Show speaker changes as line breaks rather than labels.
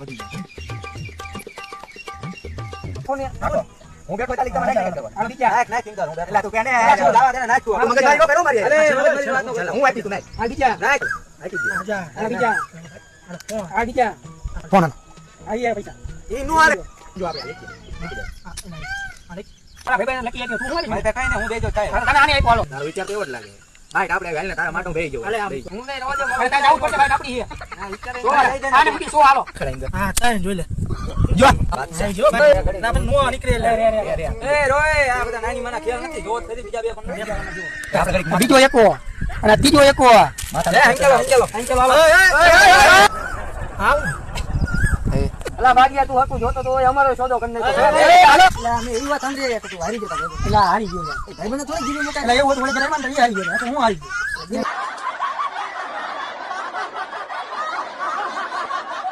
બધી કોને હું બેઠો ચાલી તમારે નાખ દે આ બીજા નાખ ચિંતા હું બેઠલા તું કેને લાવા દે નાખ તું મગજ આયો પેલો મારી અરે મારી વાત ન હું આપી તું નાખ આ બીજા નાખ આપી દે આ બીજા આ બીજા ફોન આયા પૈસા ઈ નો આલે જો આપણે લેખી આ ભાઈ લકી લેજો તું મારી મારે કઈ ને હું દેજો થાય તને આને આપ્યો હાલો તારો વિચાર તો એવો જ લાગે ભાઈ આપણે હાલ ને તારા માટો બેહી જવો અલે હું નહીં રોજો મારે તા જાવું પડશે ભાઈ આપડી હા વિચાર આને બધી સો હાલો હા તારે જોઈ લે જો જો ના પણ નો નીકળે લે એ રોય આ બધા નાની માના ખેલ નથી જો ફરી બીજા બે પણ જો આપણે બીજો એકો અને ત્રીજો એકો માથા લે હંકેલો હાલો આવ અલા ભાગ્યા તું હકુ જોતો તો અમારો સોદો કરી નાખ્યો હાલો અલા મે એવી વાત સમજી તું હારી ગયો અલા હારી ગયો ભાઈ મને થોડી જીવી મોટા એટલે એવું થોડી ઘરમાં હારી ગયો હું હારી ગયો